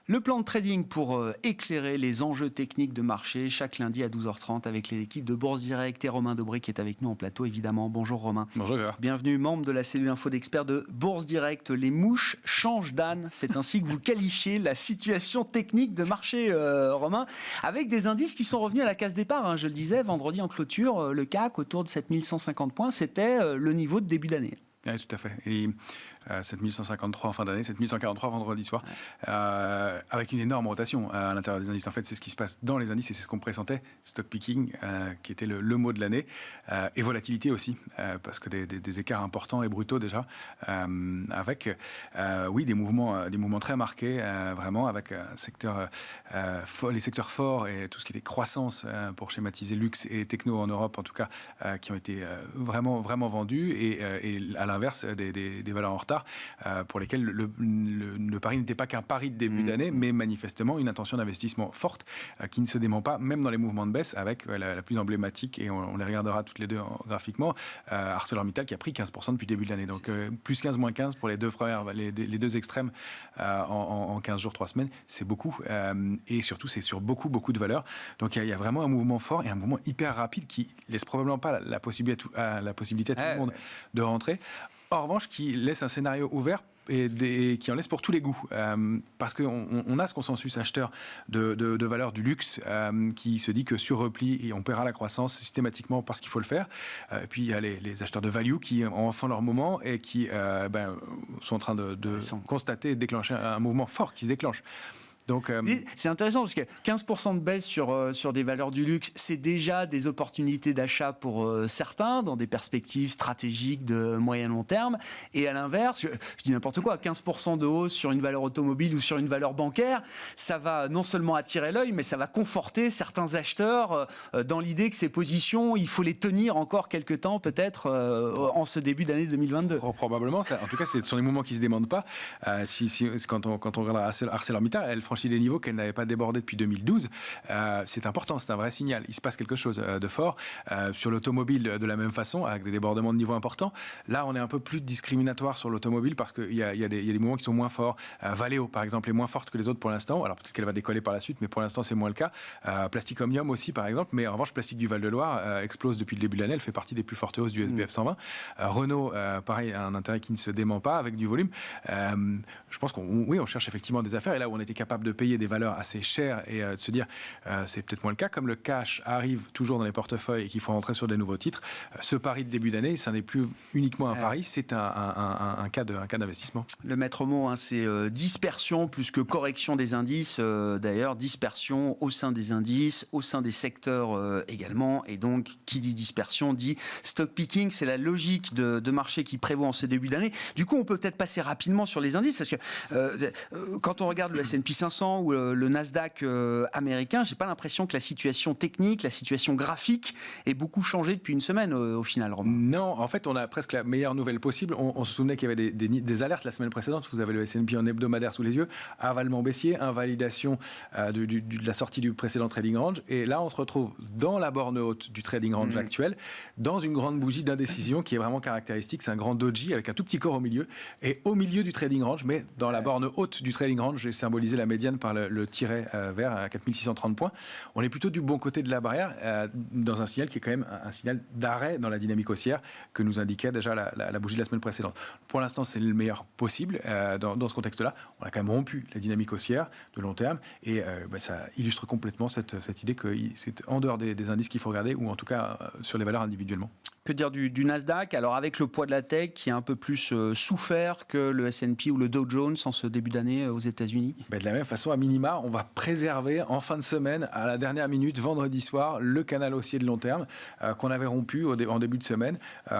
Le plan de trading pour éclairer les enjeux techniques de marché, chaque lundi à 12h30 avec les équipes de Bourse Direct et Romain Dobré qui est avec nous en plateau évidemment. Bonjour Romain. Bonjour Gérard. Bienvenue, membre de la cellule info d'experts de Bourse Direct. Les mouches changent d'âne, c'est ainsi que vous qualifiez la situation technique de marché, Romain, avec des indices qui sont revenus à la case départ. Hein. Je le disais, vendredi en clôture, le CAC autour de 7150 points, c'était le niveau de début d'année. Oui, tout à fait. Et 7153 en fin d'année, 7143 vendredi soir, avec une énorme rotation à l'intérieur des indices. En fait, c'est ce qui se passe dans les indices et c'est ce qu'on pressentait. Stock picking, qui était le mot de l'année, et volatilité aussi, parce que des écarts importants et brutaux déjà, avec, oui, des mouvements très marqués, vraiment, avec un secteur, les secteurs forts et tout ce qui était croissance, pour schématiser luxe et techno en Europe, en tout cas, qui ont été vraiment vendus, et à l'inverse, des valeurs en retard, pour lesquelles le pari n'était pas qu'un pari de début d'année, mais manifestement une intention d'investissement forte, qui ne se dément pas, même dans les mouvements de baisse, avec la plus emblématique, et on les regardera toutes les deux graphiquement, ArcelorMittal qui a pris 15% depuis le début de l'année. Donc plus 15, moins 15 pour les deux extrêmes en 15 jours, 3 semaines, c'est beaucoup. Et surtout, c'est sur beaucoup de valeurs. Donc il y a vraiment un mouvement fort et un mouvement hyper rapide qui laisse probablement pas la possibilité à tout le monde de rentrer. En revanche, qui laisse un scénario ouvert et qui en laisse pour tous les goûts. Parce qu'on a ce consensus acheteur de valeurs du luxe, qui se dit que sur repli, on paiera la croissance systématiquement parce qu'il faut le faire. Et puis il y a les acheteurs de value qui ont enfin leur moment et qui sont en train de constater et de déclencher un mouvement fort qui se déclenche. Donc, c'est intéressant parce que 15% de baisse sur des valeurs du luxe, c'est déjà des opportunités d'achat pour certains dans des perspectives stratégiques de moyen long terme. Et à l'inverse, je dis n'importe quoi, 15% de hausse sur une valeur automobile ou sur une valeur bancaire, ça va non seulement attirer l'œil, mais ça va conforter certains acheteurs dans l'idée que ces positions, il faut les tenir encore quelques temps peut-être en ce début d'année 2022. Probablement. En tout cas, ce sont des mouvements qui ne se démentent pas. Quand on regardera ArcelorMittal, elle franchit des niveaux qu'elle n'avait pas débordés depuis 2012. C'est important, c'est un vrai signal. Il se passe quelque chose de fort. Sur l'automobile, de la même façon, avec des débordements de niveau importants. Là, on est un peu plus discriminatoire sur l'automobile parce qu'il y a des mouvements qui sont moins forts. Valeo, par exemple, est moins forte que les autres pour l'instant. Alors peut-être qu'elle va décoller par la suite, mais pour l'instant, c'est moins le cas. Plastic Omnium aussi, par exemple. Mais en revanche, Plastique du Val-de-Loire explose depuis le début de l'année. Elle fait partie des plus fortes hausses du SBF 120. Renault, pareil, a un intérêt qui ne se dément pas avec du volume. Je pense on cherche effectivement des affaires. Et là où on était capable de payer des valeurs assez chères et de se dire c'est peut-être moins le cas, comme le cash arrive toujours dans les portefeuilles et qu'il faut rentrer sur des nouveaux titres, ce pari de début d'année, ça n'est plus uniquement un pari, c'est un cas d'investissement. Le maître mot, hein, c'est dispersion plus que correction des indices, d'ailleurs dispersion au sein des indices, au sein des secteurs également, et donc qui dit dispersion dit stock picking, c'est la logique de marché qui prévaut en ce début d'année. Du coup, on peut peut-être passer rapidement sur les indices, parce que quand on regarde le S&P 500 ou le Nasdaq américain, j'ai pas l'impression que la situation technique, la situation graphique ait beaucoup changé depuis une semaine au final, Romain. Non, en fait, on a presque la meilleure nouvelle possible. On se souvenait qu'il y avait des alertes la semaine précédente. Vous avez le S&P en hebdomadaire sous les yeux, avalement baissier, invalidation de la sortie du précédent trading range. Et là, on se retrouve dans la borne haute du trading range actuel, dans une grande bougie d'indécision qui est vraiment caractéristique. C'est un grand doji avec un tout petit corps au milieu. Et au milieu du trading range, mais dans la borne haute du trading range, j'ai symbolisé la médiane par le tiret vert à 4630 points. On est plutôt du bon côté de la barrière, dans un signal qui est quand même un signal d'arrêt dans la dynamique haussière que nous indiquait déjà la bougie de la semaine précédente. Pour l'instant, c'est le meilleur possible dans ce contexte-là. On a quand même rompu la dynamique haussière de long terme et ça illustre complètement cette idée que c'est en dehors des indices qu'il faut regarder ou en tout cas sur les valeurs individuellement. Que dire du Nasdaq? Alors avec le poids de la tech qui a un peu plus souffert que le S&P ou le Dow Jones en ce début d'année aux États-Unis. De la même façon, à minima, on va préserver en fin de semaine, à la dernière minute, vendredi soir, le canal haussier de long terme qu'on avait rompu en début de semaine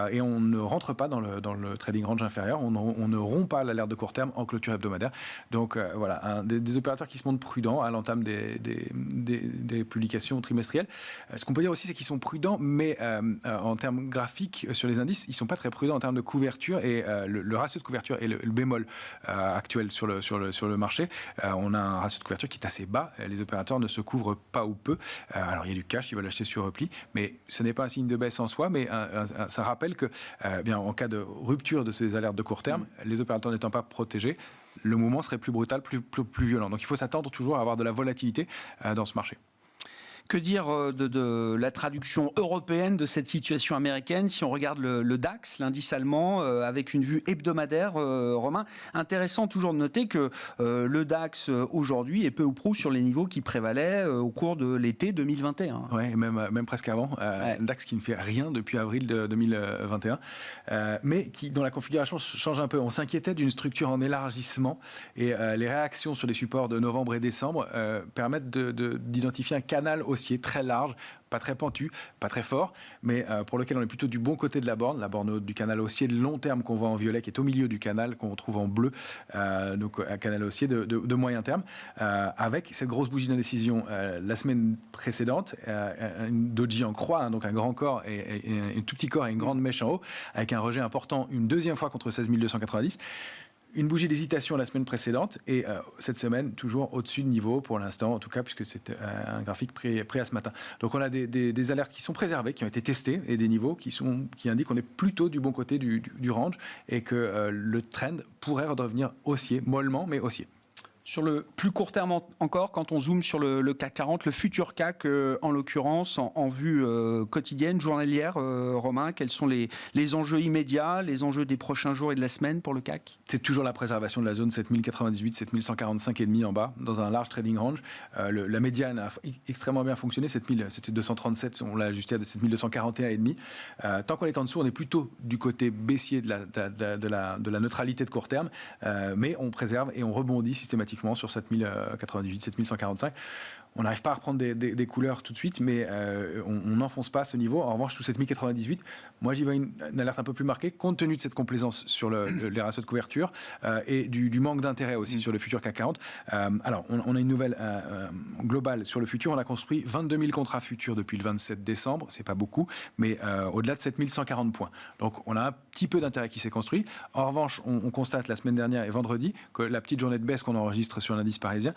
et on ne rentre pas dans le trading range inférieur, on ne rompt pas l'alerte de court terme en clôture hebdomadaire. Donc voilà, des opérateurs qui se montrent prudents à l'entame des publications trimestrielles. Ce qu'on peut dire aussi, c'est qu'ils sont prudents, mais en termes graphiques sur les indices, ils ne sont pas très prudents en termes de couverture et le ratio de couverture et le bémol actuel sur le marché, on a un ratio de couverture qui est assez bas. Les opérateurs ne se couvrent pas ou peu. Alors il y a du cash, ils veulent acheter sur repli, mais ce n'est pas un signe de baisse en soi, mais ça rappelle que en cas de rupture de ces alertes de court terme, les opérateurs n'étant pas protégés, le mouvement serait plus brutal, plus violent. Donc il faut s'attendre toujours à avoir de la volatilité dans ce marché. Que dire de la traduction européenne de cette situation américaine si on regarde le DAX, l'indice allemand, avec une vue hebdomadaire, Romain? Intéressant toujours de noter que le DAX aujourd'hui est peu ou prou sur les niveaux qui prévalaient au cours de l'été 2021. Oui, même presque avant. Ouais. DAX qui ne fait rien depuis avril de 2021, mais dont la configuration change un peu. On s'inquiétait d'une structure en élargissement et les réactions sur les supports de novembre et décembre permettent d'identifier un canal haussier très large, pas très pentu, pas très fort, mais pour lequel on est plutôt du bon côté de la borne haute du canal haussier de long terme qu'on voit en violet, qui est au milieu du canal, qu'on retrouve en bleu, donc un canal haussier de moyen terme, avec cette grosse bougie d'indécision la semaine précédente, une doji en croix, donc un grand corps et un tout petit corps et une grande mèche en haut, avec un rejet important une deuxième fois contre 16 290. Une bougie d'hésitation la semaine précédente et cette semaine toujours au-dessus de niveau pour l'instant, en tout cas puisque c'est un graphique pris à ce matin. Donc on a des alertes qui sont préservées, qui ont été testées et des niveaux qui indiquent qu'on est plutôt du bon côté du range et que le trend pourrait redevenir haussier, mollement mais haussier. Sur le plus court terme encore, quand on zoome sur le CAC 40, le futur CAC en l'occurrence, en vue quotidienne, journalière, Romain, quels sont les enjeux immédiats, les enjeux des prochains jours et de la semaine pour le CAC? C'est toujours la préservation de la zone 7098, 7145,5 en bas, dans un large trading range. La médiane a extrêmement bien fonctionné, c'était 237, on l'a ajusté à 7241,5. Tant qu'on est en dessous, on est plutôt du côté baissier de la neutralité de court terme, mais on préserve et on rebondit systématiquement sur 7098, 7145. On n'arrive pas à reprendre des couleurs tout de suite, mais on n'enfonce pas ce niveau. En revanche, sous 7098, moi j'y vois une alerte un peu plus marquée, compte tenu de cette complaisance sur les ratios de couverture et du manque d'intérêt aussi sur le futur CAC 40. Alors, on a une nouvelle globale sur le futur. On a construit 22 000 contrats futurs depuis le 27 décembre. C'est pas beaucoup, mais au-delà de 7140 points. Donc, on a un petit peu d'intérêt qui s'est construit. En revanche, on constate la semaine dernière et vendredi que la petite journée de baisse qu'on enregistre sur l'indice parisien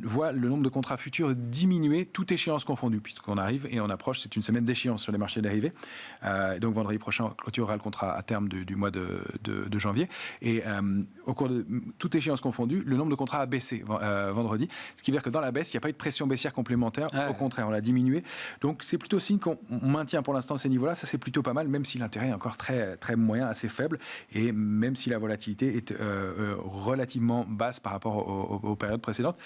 voit le nombre de contrats futurs diminuer, toute échéance confondue, puisqu'on arrive et on approche, c'est une semaine d'échéance sur les marchés dérivés. Donc vendredi prochain, on clôturera le contrat à terme du mois de janvier. Et au cours de toute échéance confondue, le nombre de contrats a baissé vendredi, ce qui veut dire que dans la baisse, il n'y a pas eu de pression baissière complémentaire. Au contraire, on l'a diminué. Donc c'est plutôt signe qu'on maintient pour l'instant ces niveaux-là. Ça, c'est plutôt pas mal, même si l'intérêt est encore très, très moyen, assez faible, et même si la volatilité est relativement basse par rapport aux périodes précédentes.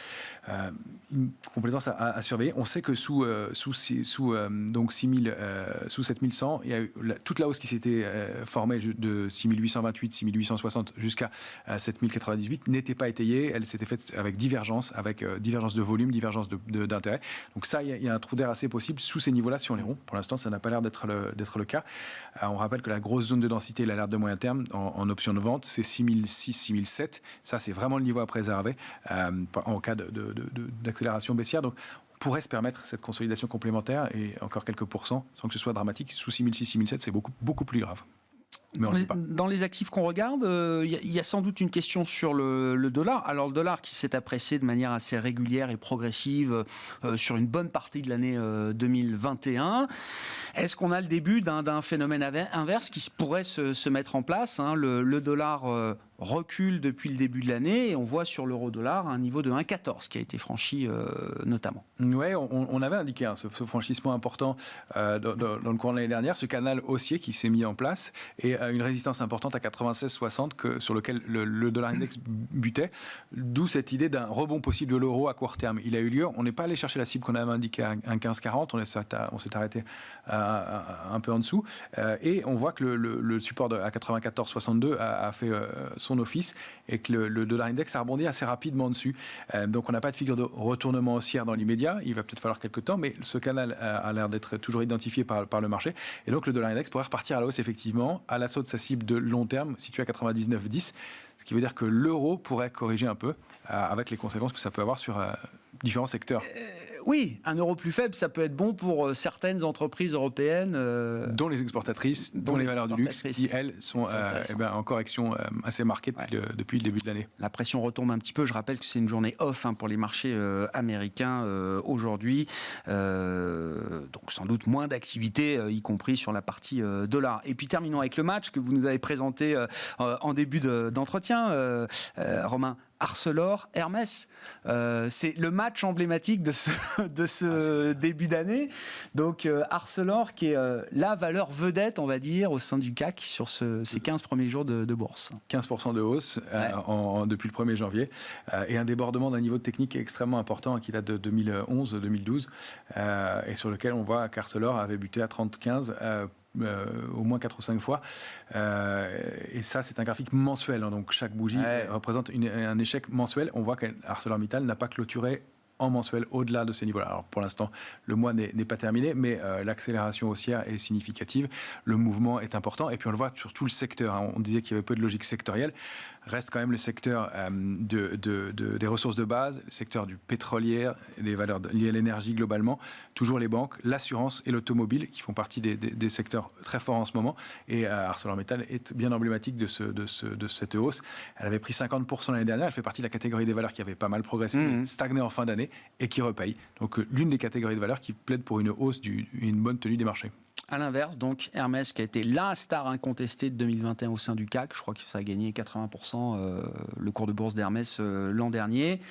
Une complaisance à surveiller. On sait que sous 7100, il y a eu toute la hausse qui s'était formée de 6828, 6860 jusqu'à 7098 n'était pas étayée. Elle s'était faite avec divergence de volume, divergence d'intérêt. Donc ça, il y a un trou d'air assez possible sous ces niveaux-là si on les rompt. Pour l'instant, ça n'a pas l'air d'être le cas. On rappelle que la grosse zone de densité, l'alerte de moyen terme en option de vente, c'est 6006, 6007. Ça, c'est vraiment le niveau à préserver en cas d'accélération baissière. Donc, on pourrait se permettre cette consolidation complémentaire et encore quelques pourcents sans que ce soit dramatique. Sous 6006, 6007, c'est beaucoup plus grave. Mais dans les actifs qu'on regarde, il y a sans doute une question sur le dollar. Alors le dollar qui s'est apprécié de manière assez régulière et progressive sur une bonne partie de l'année 2021. Est-ce qu'on a le début d'un phénomène inverse qui pourrait se mettre en place, hein? Le dollar recule depuis le début de l'année et on voit sur l'euro-dollar un niveau de 1,14 qui a été franchi notamment. Oui, on avait indiqué ce franchissement important dans le courant de l'année dernière, ce canal haussier qui s'est mis en place et une résistance importante à 96,60 sur lequel le dollar index butait, d'où cette idée d'un rebond possible de l'euro à court terme. Il a eu lieu, on n'est pas allé chercher la cible qu'on avait indiquée à 1,1540, on s'est arrêté un peu en dessous et on voit que le support à 94,62 a fait son office et que le dollar index a rebondi assez rapidement dessus. Donc on n'a pas de figure de retournement haussière dans l'immédiat, il va peut-être falloir quelques temps, mais ce canal a l'air d'être toujours identifié par le marché et donc le dollar index pourrait repartir à la hausse effectivement à l'assaut de sa cible de long terme située à 99,10, ce qui veut dire que l'euro pourrait corriger un peu avec les conséquences que ça peut avoir sur différents secteurs. Oui, un euro plus faible, ça peut être bon pour certaines entreprises européennes. Dont les exportatrices, dont les valeurs du luxe, qui, elles, sont en correction assez marquée depuis le début de l'année. La pression retombe un petit peu. Je rappelle que c'est une journée off pour les marchés américains aujourd'hui. Donc sans doute moins d'activité, y compris sur la partie dollar. Et puis terminons avec le match que vous nous avez présenté en début d'entretien, Romain. Arcelor, Hermès, c'est le match emblématique de ce début d'année. Donc Arcelor qui est la valeur vedette, on va dire, au sein du CAC sur ces 15 premiers jours de bourse. 15% de hausse depuis le 1er janvier et un débordement d'un niveau de technique extrêmement important qui date de 2011-2012 et sur lequel on voit qu'Arcelor avait buté à 30-15 au moins 4 ou 5 fois. Et ça, c'est un graphique mensuel. Donc, chaque bougie représente un échec mensuel. On voit qu'ArcelorMittal n'a pas clôturé en mensuel au-delà de ces niveaux-là. Alors, pour l'instant, le mois n'est pas terminé, mais l'accélération haussière est significative. Le mouvement est important. Et puis, on le voit sur tout le secteur. On disait qu'il y avait peu de logique sectorielle. Reste quand même le secteur des ressources de base, le secteur du pétrolier, les valeurs liées à l'énergie globalement, toujours les banques, l'assurance et l'automobile qui font partie des secteurs très forts en ce moment. Et ArcelorMittal est bien emblématique de cette hausse. Elle avait pris 50% l'année dernière. Elle fait partie de la catégorie des valeurs qui avait pas mal progressé, stagné en fin d'année et qui repaye. Donc l'une des catégories de valeurs qui plaide pour une hausse et une bonne tenue des marchés. À l'inverse, donc Hermès qui a été la star incontestée de 2021 au sein du CAC, je crois que ça a gagné 80% le cours de bourse d'Hermès l'an dernier,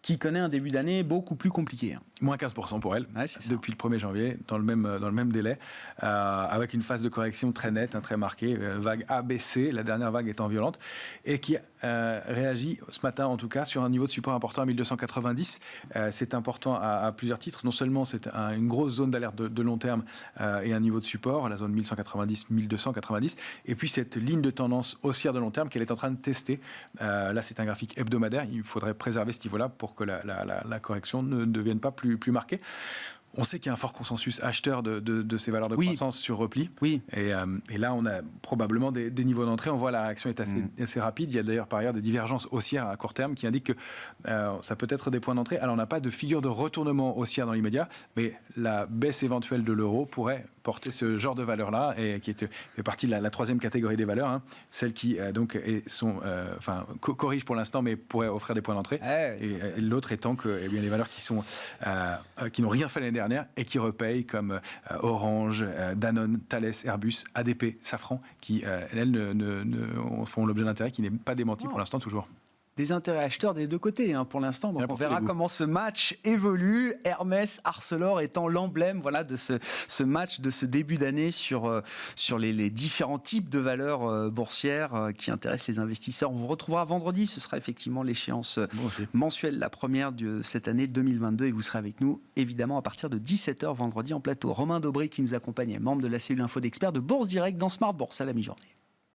qui connaît un début d'année beaucoup plus compliqué. Moins 15% pour elle, depuis le 1er janvier, dans le même délai, avec une phase de correction très nette, très marquée, vague ABC, la dernière vague étant violente, et qui réagit ce matin en tout cas sur un niveau de support important à 1290. C'est important à plusieurs titres. Non seulement c'est une grosse zone d'alerte de long terme et un niveau de support, la zone 1190-1290, et puis cette ligne de tendance haussière de long terme qu'elle est en train de tester. Là, c'est un graphique hebdomadaire. Il faudrait préserver ce niveau-là pour que la correction ne devienne pas plus marquée. On sait qu'il y a un fort consensus acheteur de ces valeurs de croissance sur repli. Oui. Et là, on a probablement des niveaux d'entrée. On voit la réaction est assez rapide. Il y a d'ailleurs par ailleurs des divergences haussières à court terme qui indiquent que ça peut être des points d'entrée. Alors, on n'a pas de figure de retournement haussière dans l'immédiat, mais la baisse éventuelle de l'euro pourrait porter ce genre de valeurs-là et qui fait partie de la troisième catégorie des valeurs, celles qui corrigent pour l'instant, mais pourraient offrir des points d'entrée. Et l'autre étant que les valeurs qui n'ont rien fait l'année dernière et qui repayent comme Orange, Danone, Thales, Airbus, ADP, Safran, qui elles font l'objet d'intérêt qui n'est pas démenti pour l'instant toujours. Des intérêts acheteurs des deux côtés pour l'instant. Donc on verra comment ce match évolue. Hermès, Arcelor étant l'emblème de ce match, de ce début d'année sur les différents types de valeurs boursières qui intéressent les investisseurs. On vous retrouvera vendredi. Ce sera effectivement l'échéance mensuelle, la première de cette année 2022. Et vous serez avec nous évidemment à partir de 17h vendredi en plateau. Romain Dobré qui nous accompagne, membre de la cellule Info d'Experts de Bourse Direct dans Smart Bourse à la mi-journée.